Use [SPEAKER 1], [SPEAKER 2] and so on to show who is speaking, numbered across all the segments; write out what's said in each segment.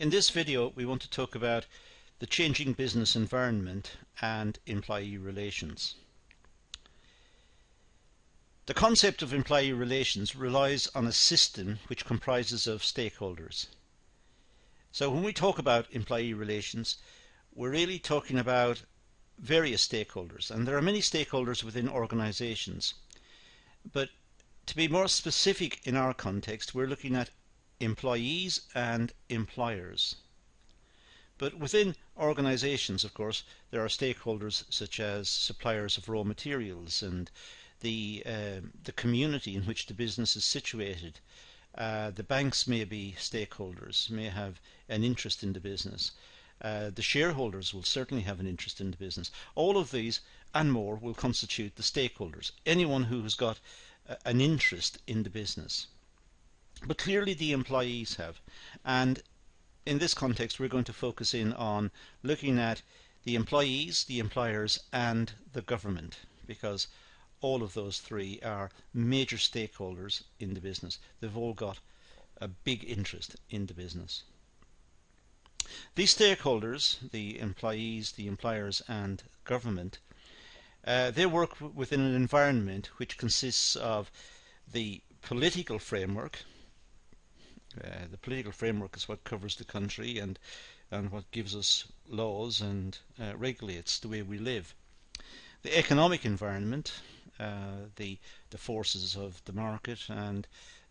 [SPEAKER 1] In this video we want to talk about the changing business environment and employee relations. The concept of employee relations relies on a system which comprises of stakeholders. So when we talk about employee relations, we're really talking about various stakeholders, and there are many stakeholders within organizations. But to be more specific in our context, we're looking at employees and employers. But within organizations, of course, there are stakeholders such as suppliers of raw materials and the community in which the business is situated. The banks may be stakeholders, may have an interest in the business. The shareholders will certainly have an interest in the business. All of these and more will constitute the stakeholders, anyone who has got an interest in the business. But clearly the employees have, and in this context we're going to focus in on looking at the employees, the employers and the government, because all of those three are major stakeholders in the business. They've all got a big interest in the business. These stakeholders, the employees, the employers and government, they work within an environment which consists of the political framework. The political framework is what covers the country and what gives us laws and regulates the way we live. The economic environment, the forces of the market and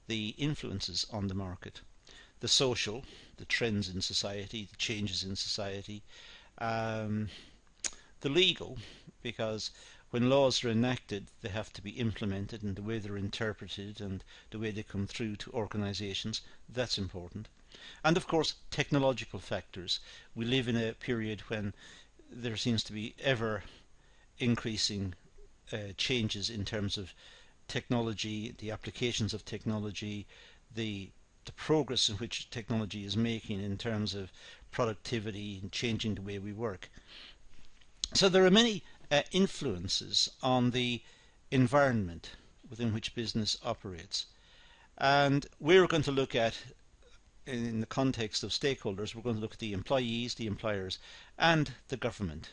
[SPEAKER 1] the influences on the market. The social, the trends in society, the changes in society. The legal, because when laws are enacted they have to be implemented, and the way they're interpreted and the way they come through to organizations, that's important. And of course technological factors. We live in a period when there seems to be ever increasing changes in terms of technology, the applications of technology, the progress in which technology is making in terms of productivity and changing the way we work. So there are many influences on the environment within which business operates, and we're going to look at, in the context of stakeholders, we're going to look at the employees, the employers and the government,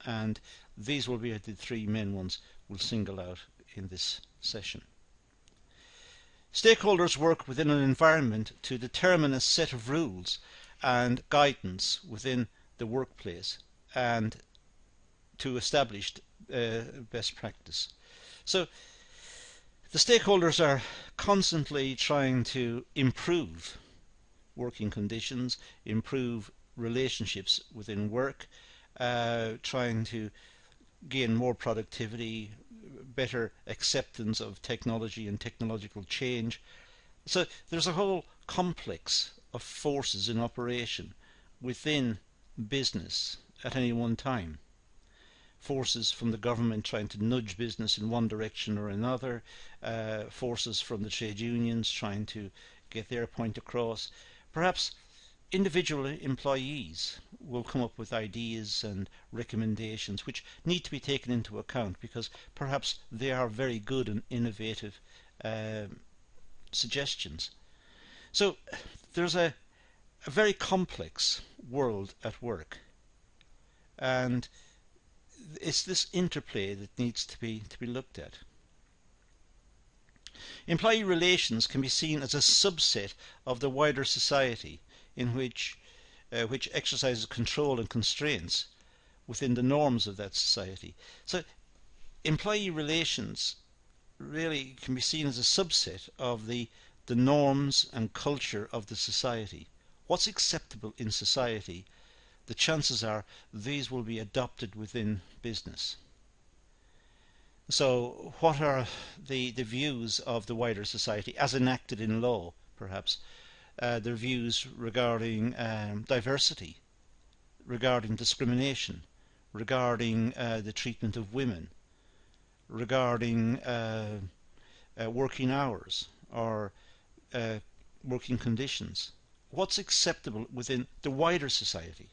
[SPEAKER 1] and these will be the three main ones we'll single out in this session. Stakeholders work within an environment to determine a set of rules and guidance within the workplace and to establish best practice. So the stakeholders are constantly trying to improve working conditions, improve relationships within work, trying to gain more productivity, better acceptance of technology and technological change. So there's a whole complex of forces in operation within business at any one time. Forces from the government trying to nudge business in one direction or another, forces from the trade unions trying to get their point across. Perhaps individual employees will come up with ideas and recommendations which need to be taken into account, because perhaps they are very good and innovative suggestions. So there's a very complex world at work, and it's this interplay that needs to be looked at. Employee relations can be seen as a subset of the wider society in which exercises control and constraints within the norms of that society. So employee relations really can be seen as a subset of the norms and culture of the society. What's acceptable in society, the chances are these will be adopted within business. So what are the views of the wider society as enacted in law, perhaps? Their views regarding diversity, regarding discrimination, regarding the treatment of women, regarding working hours or working conditions. What's acceptable within the wider society?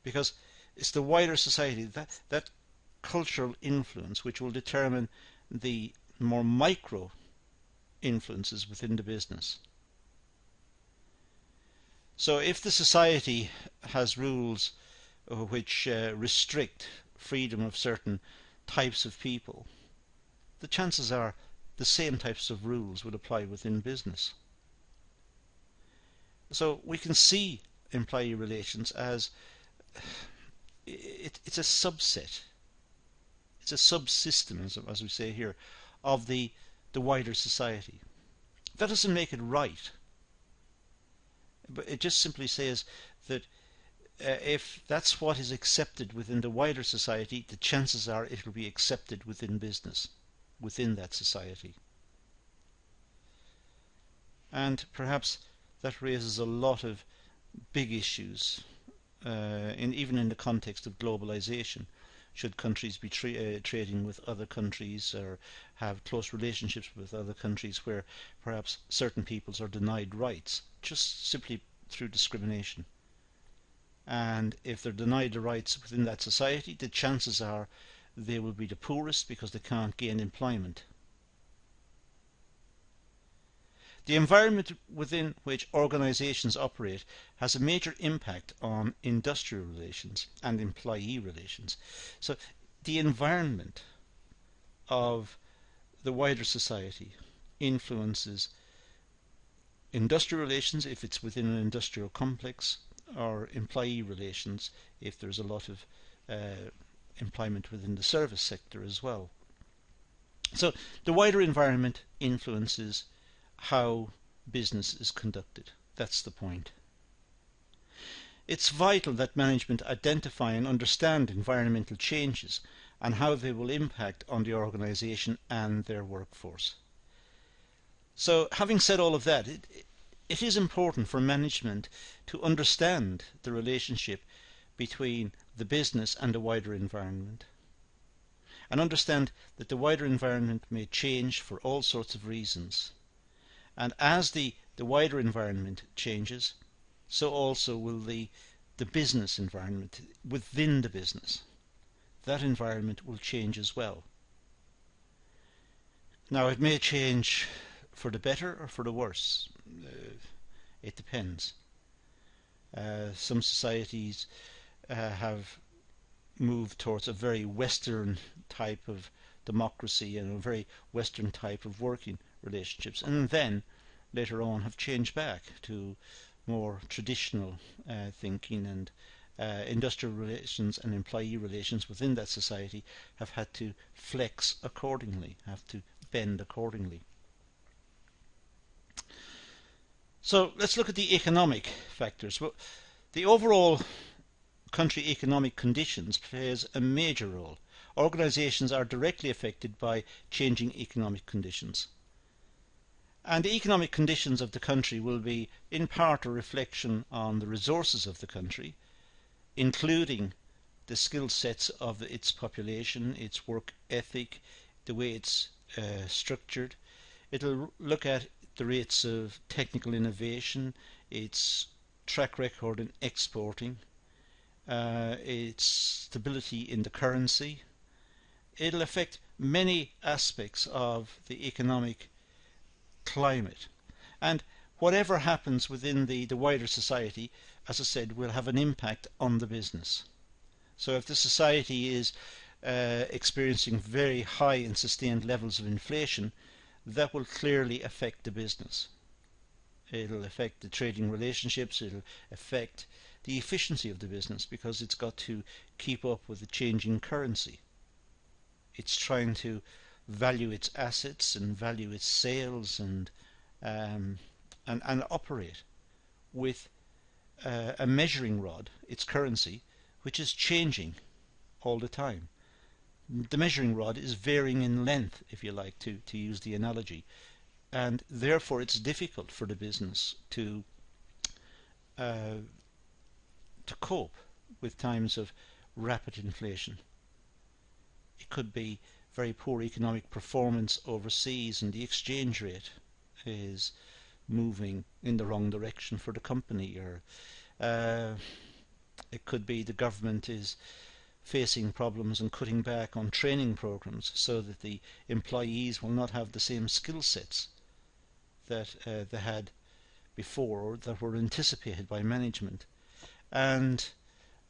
[SPEAKER 1] Because it's the wider society, that cultural influence, which will determine the more micro influences within the business. So if the society has rules which restrict freedom of certain types of people, the chances are the same types of rules would apply within business. So we can see employee relations as it's a subset, it's a subsystem, as we say here, of the wider society. That doesn't make it right, but it just simply says that if that's what is accepted within the wider society, the chances are it will be accepted within business, within that society. And perhaps that raises a lot of big issues, even in the context of globalization. Should countries be trading with other countries or have close relationships with other countries where perhaps certain peoples are denied rights just simply through discrimination? And if they're denied the rights within that society, the chances are they will be the poorest because they can't gain employment. The environment within which organizations operate has a major impact on industrial relations and employee relations. So the environment of the wider society influences industrial relations if it's within an industrial complex, or employee relations if there's a lot of employment within the service sector as well. So the wider environment influences how business is conducted. That's the point. It's vital that management identify and understand environmental changes and how they will impact on the organisation and their workforce. So having said all of that, it is important for management to understand the relationship between the business and the wider environment, and understand that the wider environment may change for all sorts of reasons. And as the wider environment changes, so also will the business environment within the business. That environment will change as well. Now it may change for the better or for the worse. It depends. Some societies have moved towards a very Western type of democracy and a very Western type of working relationships, and then later on have changed back to more traditional thinking, and industrial relations and employee relations within that society have had to flex accordingly, have to bend accordingly. So let's look at the economic factors. Well, the overall country economic conditions plays a major role. Organisations are directly affected by changing economic conditions. And the economic conditions of the country will be in part a reflection on the resources of the country, including the skill sets of its population, its work ethic, the way it's structured. It'll look at the rates of technical innovation, its track record in exporting, its stability in the currency. It'll affect many aspects of the economic climate, and whatever happens within the wider society, as I said, will have an impact on the business. So if the society is experiencing very high and sustained levels of inflation, that will clearly affect the business. It'll affect the trading relationships, it'll affect the efficiency of the business, because it's got to keep up with the changing currency. It's trying to value its assets and value its sales and operate with a measuring rod, its currency, which is changing all the time. The measuring rod is varying in length, if you like, to use the analogy, and therefore it's difficult for the business to cope with times of rapid inflation. It could be very poor economic performance overseas and the exchange rate is moving in the wrong direction for the company, or it could be the government is facing problems and cutting back on training programs so that the employees will not have the same skill sets that they had before or that were anticipated by management, and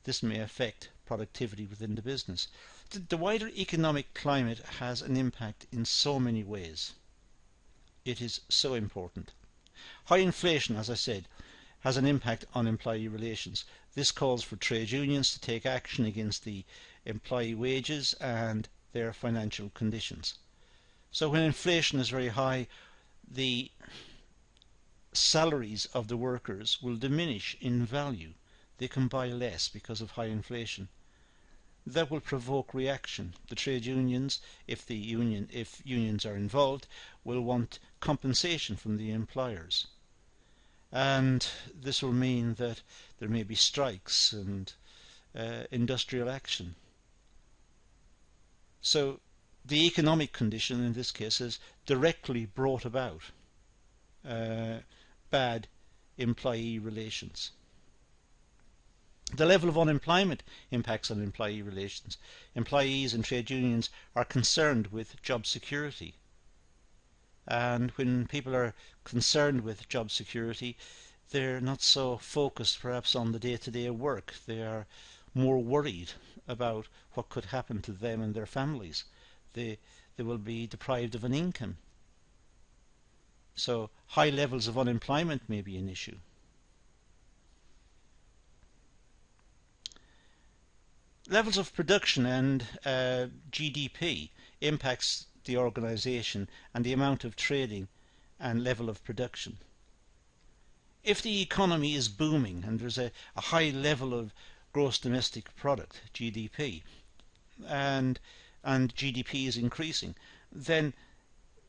[SPEAKER 1] this may affect productivity within the business. The wider economic climate has an impact in so many ways. It is so important. High inflation, as I said, has an impact on employee relations. This calls for trade unions to take action against the employee wages and their financial conditions. So when inflation is very high, the salaries of the workers will diminish in value. They can buy less because of high inflation. That will provoke reaction. The trade unions, if unions are involved, will want compensation from the employers. And this will mean that there may be strikes and industrial action. So the economic condition in this case has directly brought about bad employee relations. The level of unemployment impacts on employee relations. Employees and trade unions are concerned with job security. And when people are concerned with job security, they're not so focused perhaps on the day-to-day work. They are more worried about what could happen to them and their families. They will be deprived of an income. So high levels of unemployment may be an issue. Levels of production and GDP impacts the organisation and the amount of trading and level of production. If the economy is booming and there's a high level of gross domestic product, GDP, and GDP is increasing, then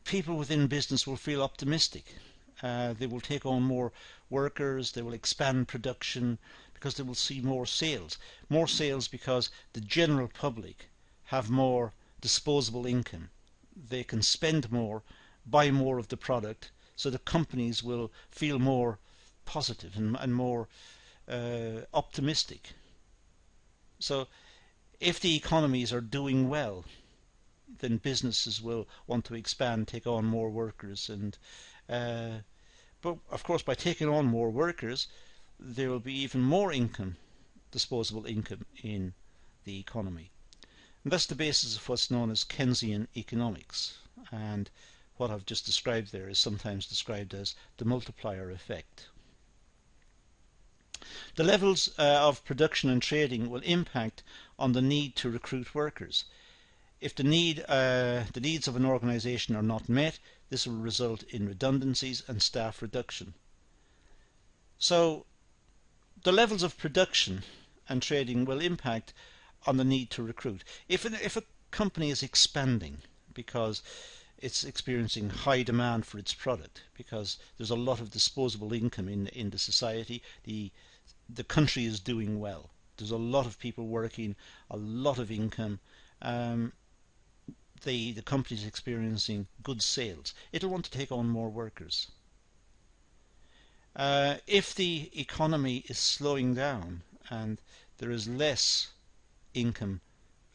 [SPEAKER 1] people within business will feel optimistic. They will take on more workers, they will expand production because they will see more sales. More sales because the general public have more disposable income. They can spend more, buy more of the product, so the companies will feel more positive and more optimistic. So if the economies are doing well, then businesses will want to expand, take on more workers, and but of course by taking on more workers there will be even more income, disposable income in the economy. And that's the basis of what's known as Keynesian economics, and what I've just described there is sometimes described as the multiplier effect. The levels of production and trading will impact on the need to recruit workers. If the needs of an organisation are not met, this will result in redundancies and staff reduction. So the levels of production and trading will impact on the need to recruit. If a company is expanding because it's experiencing high demand for its product, because there's a lot of disposable income in the society, the country is doing well, there's a lot of people working, a lot of income, the company is experiencing good sales, it'll want to take on more workers. If the economy is slowing down and there is less income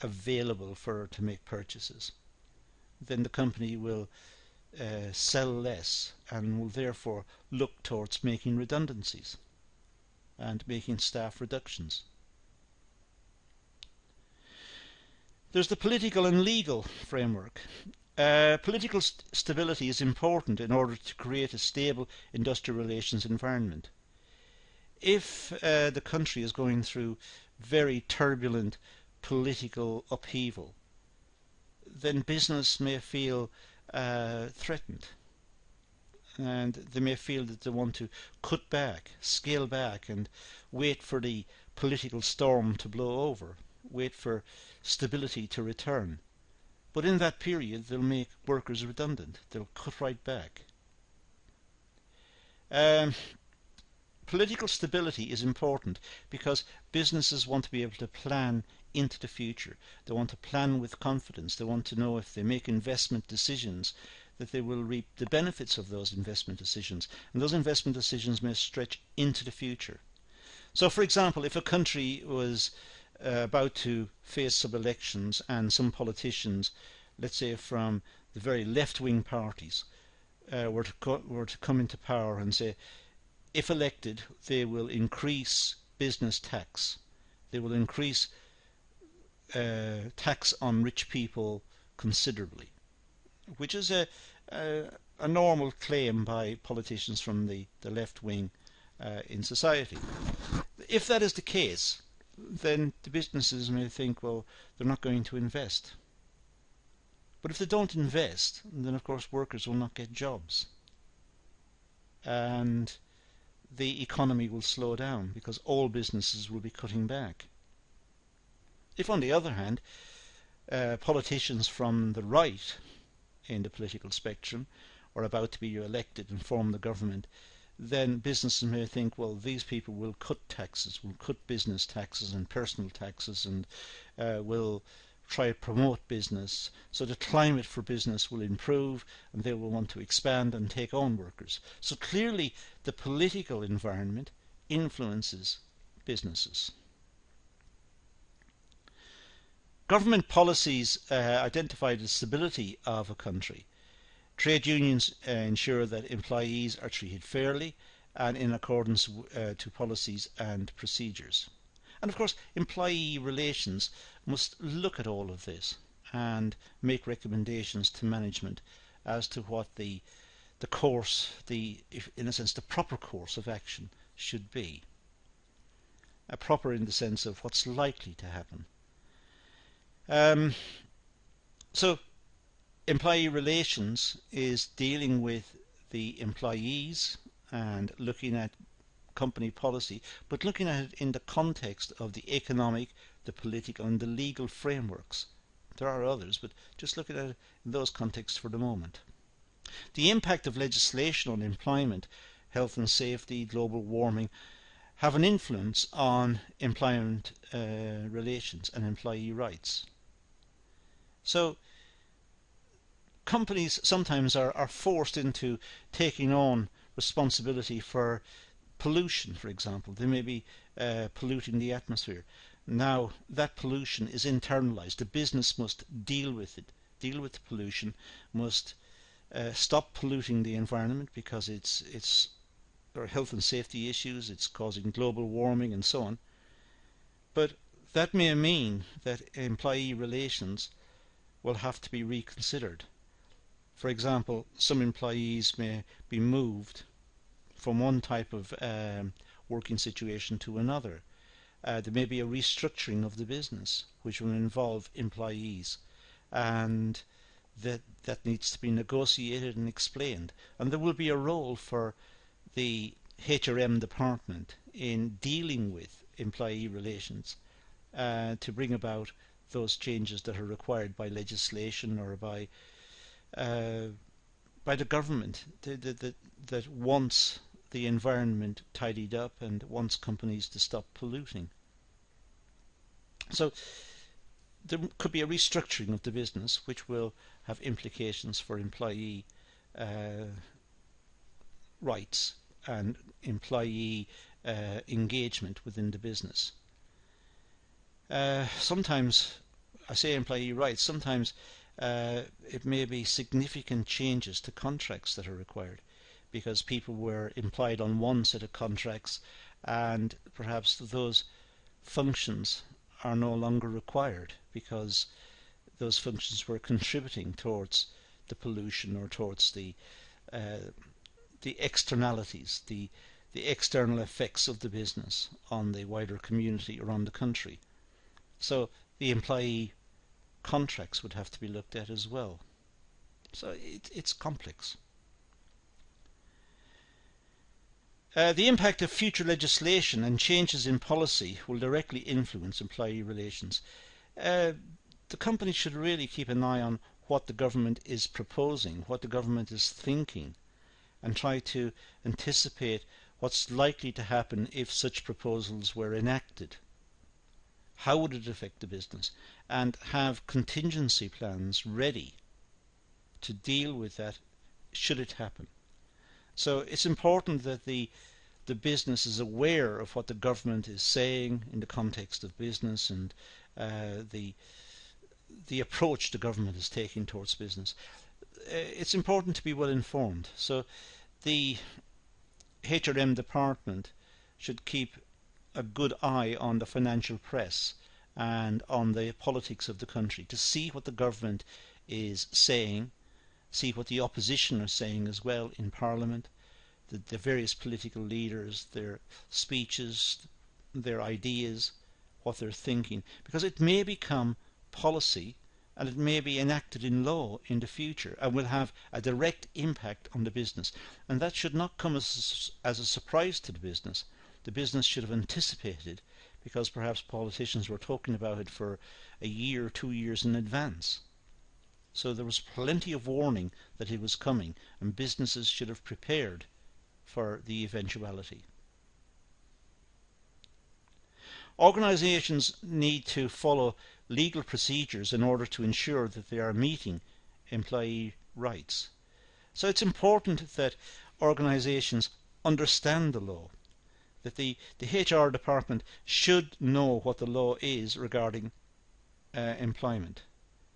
[SPEAKER 1] available to make purchases, then the company will sell less and will therefore look towards making redundancies and making staff reductions. There's the political and legal framework. Political stability is important in order to create a stable industrial relations environment. If the country is going through very turbulent political upheaval, then business may feel threatened, and they may feel that they want to cut back, scale back, and wait for the political storm to blow over, wait for stability to return. But in that period they'll make workers redundant, they'll cut right back. Political stability is important because businesses want to be able to plan into the future. They want to plan with confidence. They want to know if they make investment decisions that they will reap the benefits of those investment decisions. And those investment decisions may stretch into the future. So for example, if a country was about to face some elections and some politicians, let's say from the very left-wing parties, were to come into power and say, if elected, they will increase business tax. They will increase tax on rich people considerably, which is a normal claim by politicians from the left wing in society. If that is the case, then the businesses may think, well, they're not going to invest. But if they don't invest, then of course workers will not get jobs. And the economy will slow down because all businesses will be cutting back. If, on the other hand, politicians from the right in the political spectrum are about to be elected and form the government, then businesses may think, well, these people will cut taxes, will cut business taxes and personal taxes, and will try to promote business, so the climate for business will improve and they will want to expand and take on workers. So clearly the political environment influences businesses. Government policies identify the stability of a country. Trade unions ensure that employees are treated fairly and in accordance to policies and procedures. And of course, employee relations must look at all of this and make recommendations to management as to what the course, in a sense, the proper course of action should be. Proper in the sense of what's likely to happen. So employee relations is dealing with the employees and looking at company policy, but looking at it in the context of the economic, the political and the legal frameworks. There are others, but just looking at it in those contexts for the moment. The impact of legislation on employment, health and safety, global warming have an influence on employment relations and employee rights. So companies sometimes are forced into taking on responsibility for pollution, for example. They may be polluting the atmosphere. Now that pollution is internalized. The business must deal with it, deal with the pollution, must stop polluting the environment because there are health and safety issues, it's causing global warming and so on. But that may mean that employee relations will have to be reconsidered. For example, some employees may be moved from one type of working situation to another. There may be a restructuring of the business which will involve employees, and that needs to be negotiated and explained. And there will be a role for the HRM department in dealing with employee relations to bring about those changes that are required by legislation or by the government that wants the environment tidied up and wants companies to stop polluting. So there could be a restructuring of the business which will have implications for employee rights and employee engagement within the business. Sometimes, I say employee rights, sometimes it may be significant changes to contracts that are required because people were employed on one set of contracts and perhaps those functions are no longer required because those functions were contributing towards the pollution or towards the externalities, the external effects of the business on the wider community or on the country. So the employee contracts would have to be looked at as well. So it's complex. The impact of future legislation and changes in policy will directly influence employee relations. The company should really keep an eye on what the government is proposing, what the government is thinking, and try to anticipate what's likely to happen if such proposals were enacted. How would it affect the business? And have contingency plans ready to deal with that should it happen. So it's important that the business is aware of what the government is saying in the context of business and the approach the government is taking towards business. It's important to be well informed. So the HRM department should keep a good eye on the financial press and on the politics of the country to see what the government is saying, see what the opposition are saying as well in Parliament, the various political leaders, their speeches, their ideas, what they're thinking, because it may become policy and it may be enacted in law in the future and will have a direct impact on the business. And that should not come as a surprise to the business. The business should have anticipated, because perhaps politicians were talking about it for a year or 2 years in advance. So there was plenty of warning that it was coming, and businesses should have prepared for the eventuality. Organisations need to follow legal procedures in order to ensure that they are meeting employee rights. So it's important that organisations understand the law, that the HR department should know what the law is regarding employment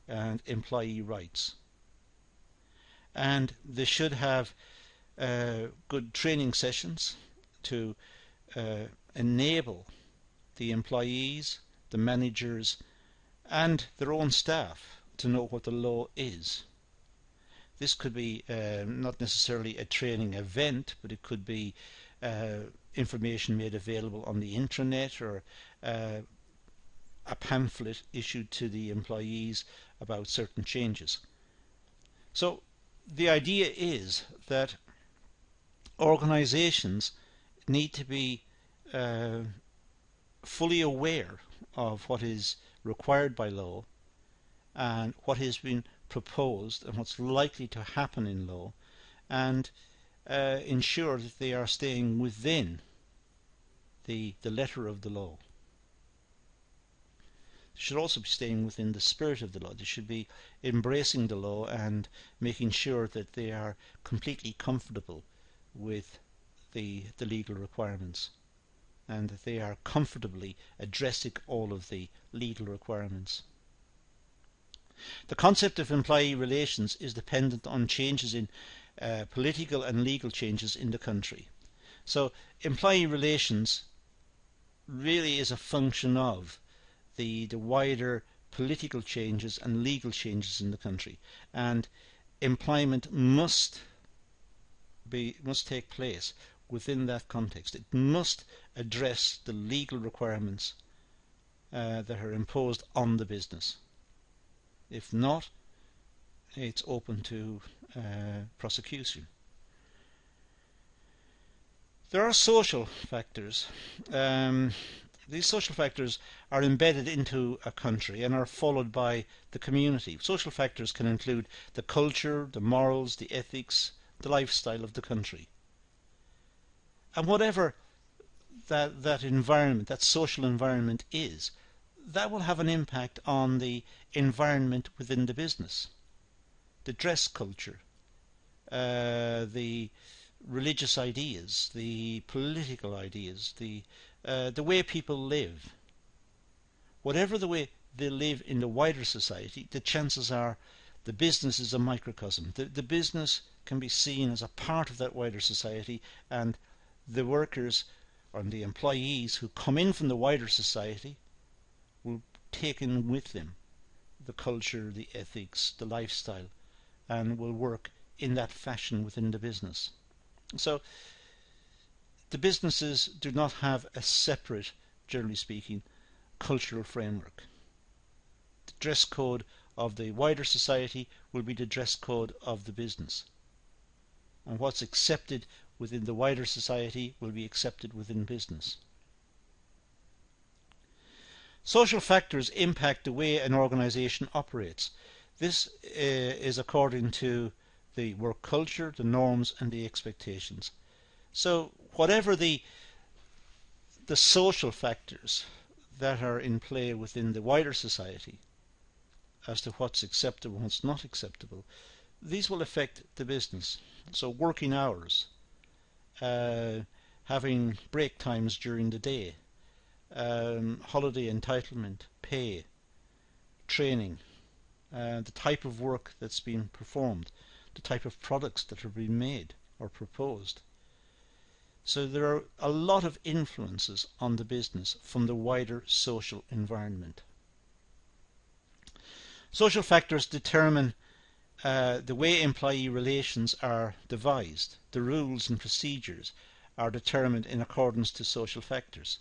[SPEAKER 1] and employee rights. And they should have good training sessions to enable the employees, the managers and their own staff to know what the law is. This could be not necessarily a training event, but it could be information made available on the intranet, or a pamphlet issued to the employees about certain changes. So the idea is that organisations need to be fully aware of what is required by law and what has been proposed and what's likely to happen in law, and ensure that they are staying within the letter of the law. They should also be staying within the spirit of the law. They should be embracing the law and making sure that they are completely comfortable with the legal requirements, and that they are comfortably addressing all of the legal requirements. The concept of employee relations is dependent on changes in political and legal changes in the country. So employee relations really is a function of the wider political changes and legal changes in the country, and employment must take place within that context. It must address the legal requirements that are imposed on the business. If not, it's open to prosecution. There are social factors. These social factors are embedded into a country and are followed by the community. Social factors can include the culture, the morals, the ethics, the lifestyle of the country. And whatever that environment, that social environment is, that will have an impact on the environment within the business. The dress culture, the religious ideas, the political ideas, the way people live. Whatever the way they live in the wider society, the chances are the business is a microcosm. The business can be seen as a part of that wider society, and the workers or the employees who come in from the wider society will take in with them the culture, the ethics, the lifestyle, and will work in that fashion within the business. So the businesses do not have a separate, generally speaking, cultural framework. The dress code of the wider society will be the dress code of the business, and what's accepted within the wider society will be accepted within business. Social factors impact the way an organisation operates. This is according to the work culture, the norms and the expectations. So whatever the social factors that are in play within the wider society as to what's acceptable and what's not acceptable, these will affect the business. So working hours, having break times during the day, holiday entitlement, pay, training, the type of work that's being performed, the type of products that are being made or proposed. So there are a lot of influences on the business from the wider social environment. Social factors determine the way employee relations are devised. The rules and procedures are determined in accordance to social factors.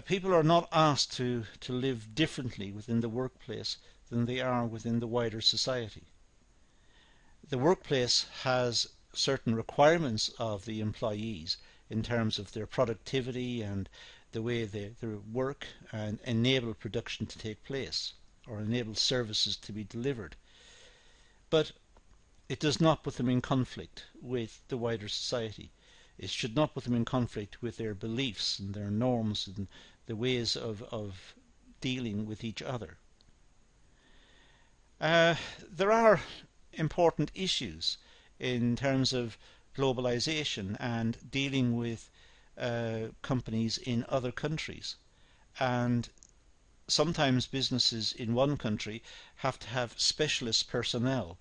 [SPEAKER 1] People are not asked to live differently within the workplace than they are within the wider society. The workplace has certain requirements of the employees in terms of their productivity and the way they work and enable production to take place or enable services to be delivered. But it does not put them in conflict with the wider society. It should not put them in conflict with their beliefs and their norms and the ways of dealing with each other. There are important issues in terms of globalization and dealing with companies in other countries. And sometimes businesses in one country have to have specialist personnel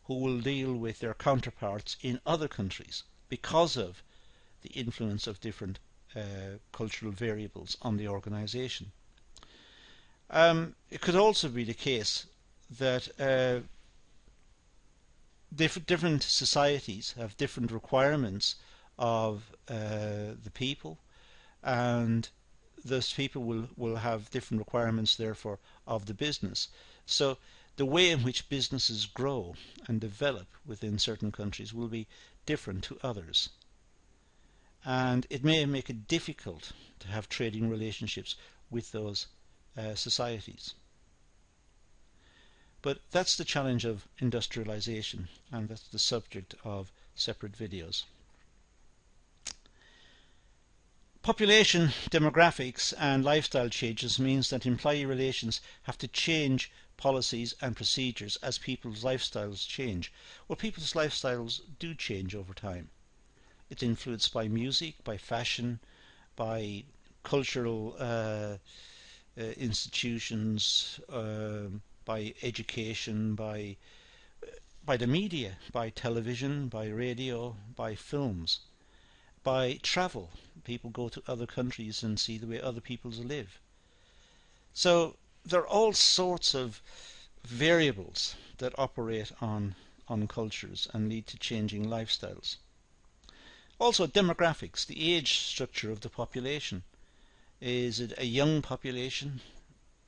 [SPEAKER 1] who will deal with their counterparts in other countries because of the influence of different cultural variables on the organization. It could also be the case that different societies have different requirements of the people, and those people will have different requirements therefore of the business. So the way in which businesses grow and develop within certain countries will be different to others. And it may make it difficult to have trading relationships with those societies. But that's the challenge of industrialization, and that's the subject of separate videos. Population, demographics and lifestyle changes means that employee relations have to change policies and procedures as people's lifestyles change. Well, people's lifestyles do change over time. It's influenced by music, by fashion, by cultural institutions, by education, by the media, by television, by radio, by films, by travel. People go to other countries and see the way other people live. So there are all sorts of variables that operate on cultures and lead to changing lifestyles. Also demographics, the age structure of the population. Is it a young population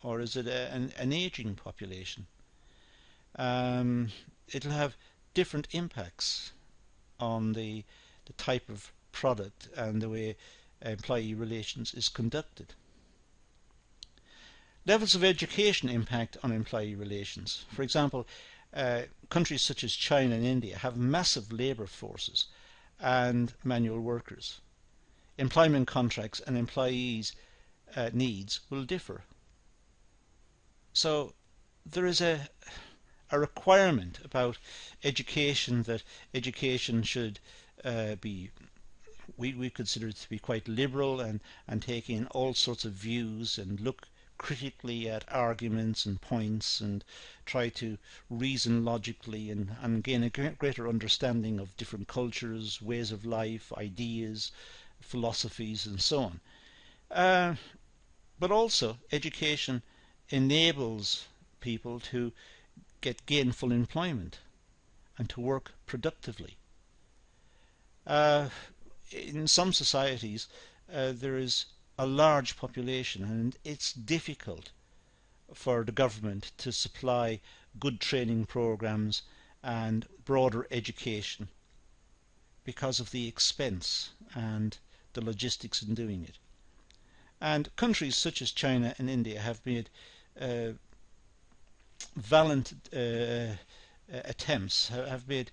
[SPEAKER 1] or is it an aging population? It'll have different impacts on the type of product and the way employee relations is conducted. Levels of education impact on employee relations. For example, countries such as China and India have massive labour forces and manual workers. Employment contracts and employees' needs will differ. So there is a requirement about education, that education should be, we consider it to be quite liberal and take in all sorts of views and look critically at arguments and points and try to reason logically and gain a greater understanding of different cultures, ways of life, ideas, philosophies and so on. But also education enables people to get gainful employment and to work productively. In some societies there is a large population and it's difficult for the government to supply good training programs and broader education because of the expense and the logistics in doing it. And countries such as China and India have made valiant attempts, have made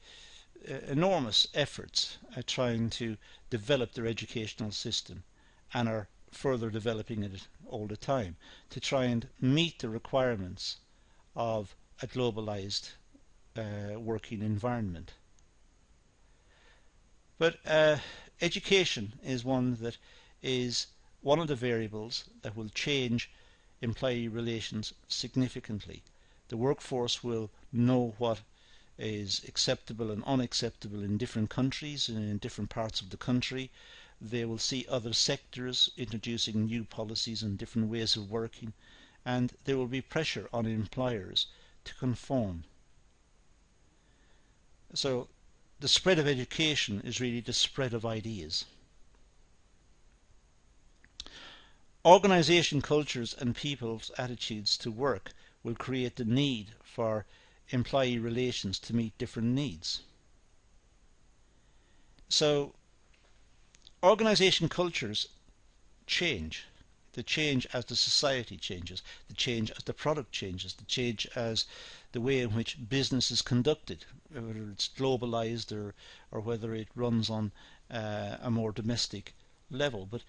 [SPEAKER 1] enormous efforts at trying to develop their educational system and are further developing it all the time to try and meet the requirements of a globalized working environment. But education is one that is one of the variables that will change employee relations significantly. The workforce will know what is acceptable and unacceptable in different countries and in different parts of the country. They will see other sectors introducing new policies and different ways of working, and there will be pressure on employers to conform. So the spread of education is really the spread of ideas. Organisation cultures and people's attitudes to work will create the need for employee relations to meet different needs. So organisation cultures change. They change as the society changes, they change as the product changes, they change as the way in which business is conducted, whether it's globalized or whether it runs on a more domestic level. But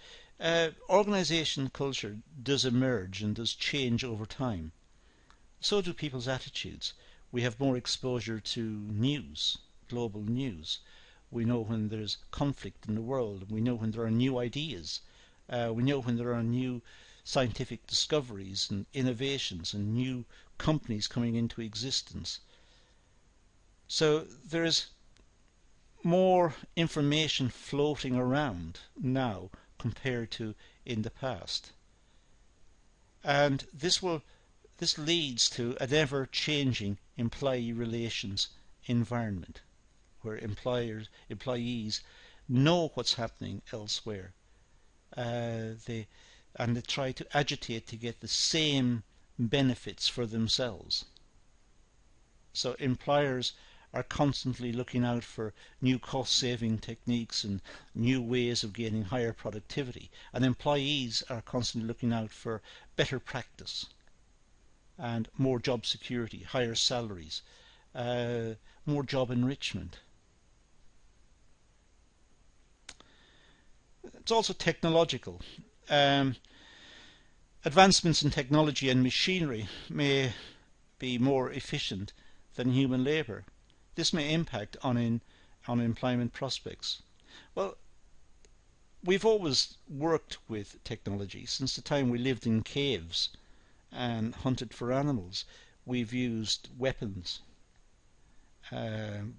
[SPEAKER 1] organisation culture does emerge and does change over time. So do people's attitudes. We have more exposure to news, global news. We know when there's conflict in the world. We know when there are new ideas. We know when there are new scientific discoveries and innovations and new companies coming into existence. So there is more information floating around now compared to in the past. And this leads to an ever-changing employee relations environment where employees know what's happening elsewhere. They try to agitate to get the same benefits for themselves. So employers are constantly looking out for new cost-saving techniques and new ways of gaining higher productivity, and employees are constantly looking out for better practice and more job security, higher salaries, more job enrichment. It's also technological. Advancements in technology and machinery may be more efficient than human labour. This may impact on employment prospects. Well, we've always worked with technology since the time we lived in caves and hunted for animals. We've used weapons.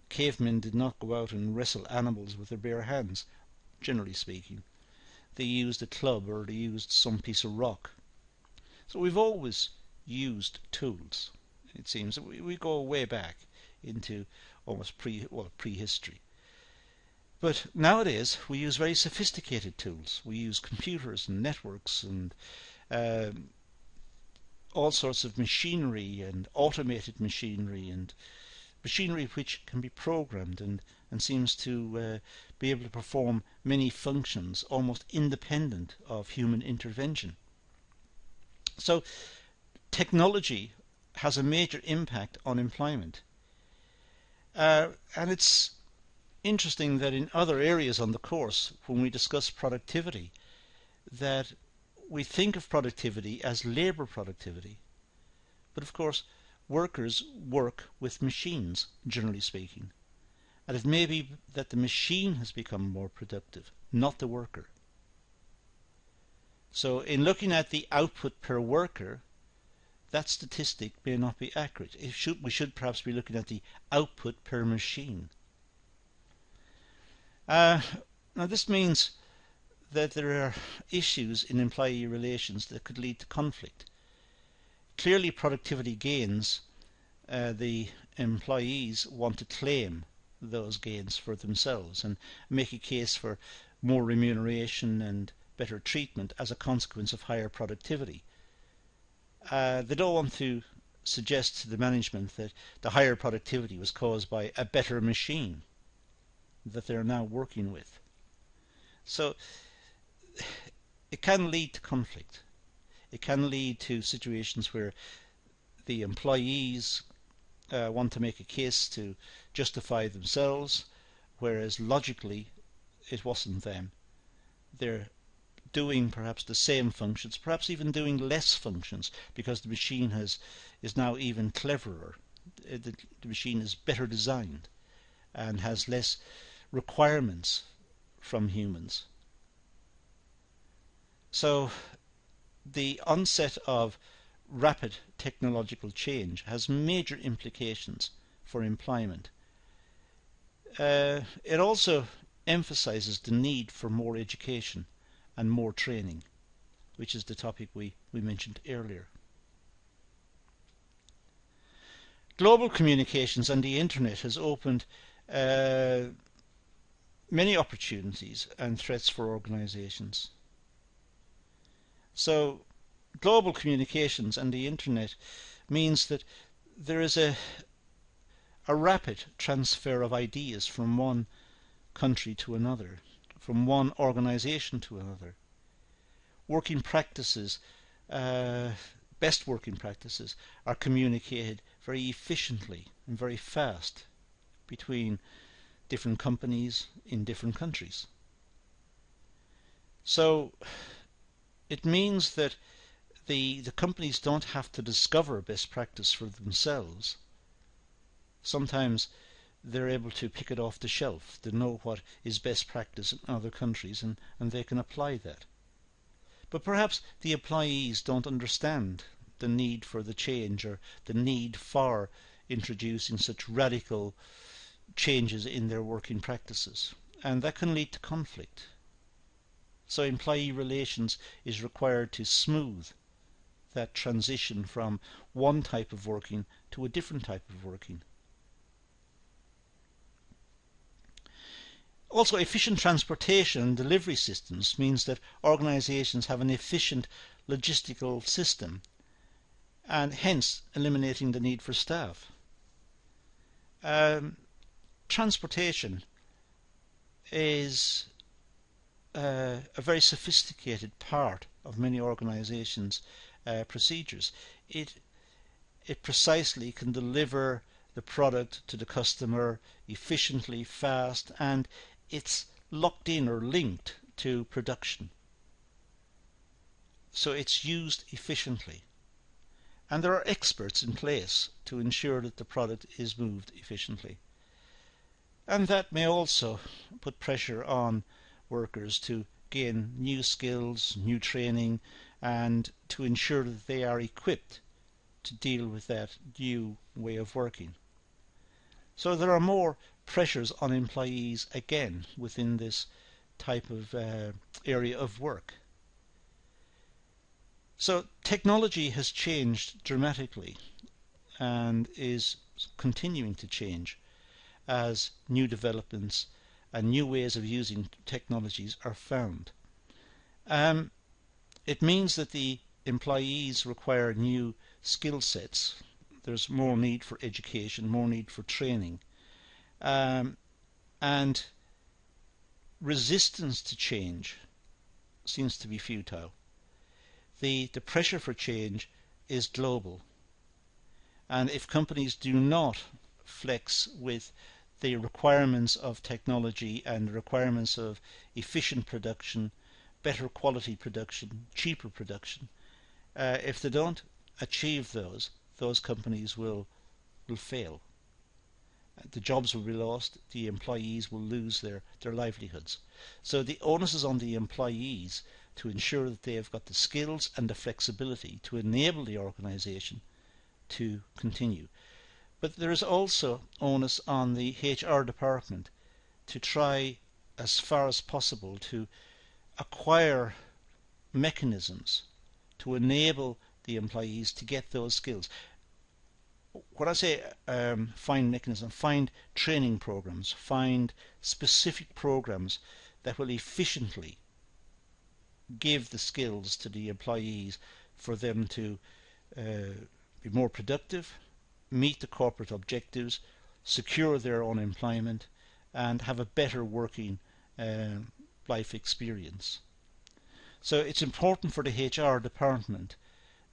[SPEAKER 1] Cavemen did not go out and wrestle animals with their bare hands, generally speaking. They used a club or they used some piece of rock. So we've always used tools. It seems we go way back into almost prehistory. But nowadays we use very sophisticated tools. We use computers and networks and all sorts of machinery and automated machinery and machinery which can be programmed and seems to be able to perform many functions almost independent of human intervention. So technology has a major impact on employment. And it's interesting that in other areas on the course, when we discuss productivity, that we think of productivity as labour productivity. But of course, workers work with machines, generally speaking. And it may be that the machine has become more productive, not the worker. So in looking at the output per worker, that statistic may not be accurate. We should perhaps be looking at the output per machine. Now this means that there are issues in employee relations that could lead to conflict. Clearly productivity gains, the employees want to claim those gains for themselves and make a case for more remuneration and better treatment as a consequence of higher productivity. They don't want to suggest to the management that the higher productivity was caused by a better machine that they're now working with. So it can lead to conflict. It can lead to situations where the employees want to make a case to justify themselves, whereas logically it wasn't them. They're doing perhaps the same functions, perhaps even doing less functions, because the machine is now even cleverer. The machine is better designed and has less requirements from humans. So the onset of rapid technological change has major implications for employment. It also emphasizes the need for more education and more training, which is the topic we mentioned earlier. Global communications and the internet has opened many opportunities and threats for organizations. So global communications and the internet means that there is a rapid transfer of ideas from one country to another, from one organization to another. Working practices, best working practices, are communicated very efficiently and very fast between different companies in different countries. So it means that the companies don't have to discover best practice for themselves. Sometimes they're able to pick it off the shelf. They know what is best practice in other countries, and they can apply that. But perhaps the employees don't understand the need for the change or the need for introducing such radical changes in their working practices, and that can lead to conflict. So employee relations is required to smooth that transition from one type of working to a different type of working. Also, efficient transportation and delivery systems means that organizations have an efficient logistical system, and hence eliminating the need for staff. Transportation is a very sophisticated part of many organizations' procedures. It precisely can deliver the product to the customer efficiently, fast, and it's locked in or linked to production. So it's used efficiently. And there are experts in place to ensure that the product is moved efficiently. And that may also put pressure on workers to gain new skills, new training, and to ensure that they are equipped to deal with that new way of working. So there are more pressures on employees again within this type of area of work. So technology has changed dramatically and is continuing to change as new developments and new ways of using technologies are found. It means that the employees require new skill sets. There's more need for education, more need for training, and resistance to change seems to be futile. The pressure for change is global, and if companies do not flex with the requirements of technology and the requirements of efficient production, better quality production, cheaper production, if they don't achieve those companies will fail. The jobs will be lost, the employees will lose their livelihoods. So the onus is on the employees to ensure that they have got the skills and the flexibility to enable the organization to continue. But there is also onus on the HR department to try as far as possible to acquire mechanisms to enable the employees to get those skills. When I say find mechanisms, find training programs, find specific programs that will efficiently give the skills to the employees for them to be more productive, meet the corporate objectives, secure their own employment, and have a better working life experience. So it's important for the HR department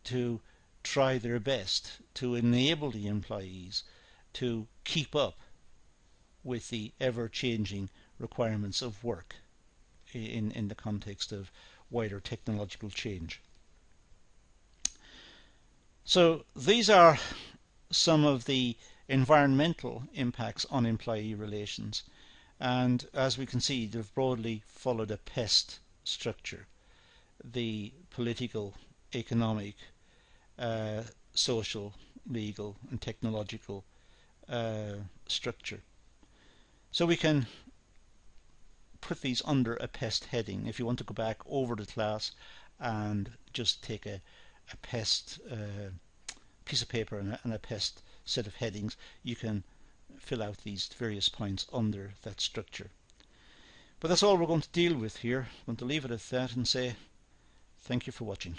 [SPEAKER 1] to try their best to enable the employees to keep up with the ever-changing requirements of work in the context of wider technological change. So these are some of the environmental impacts on employee relations, and as we can see, they've broadly followed a PEST structure: the political, economic, social, legal and technological structure. So we can put these under a pest heading. If you want to go back over the class and just take a pest piece of paper and a pest set of headings, you can fill out these various points under that structure. But that's all we're going to deal with here. I'm going to leave it at that and say thank you for watching.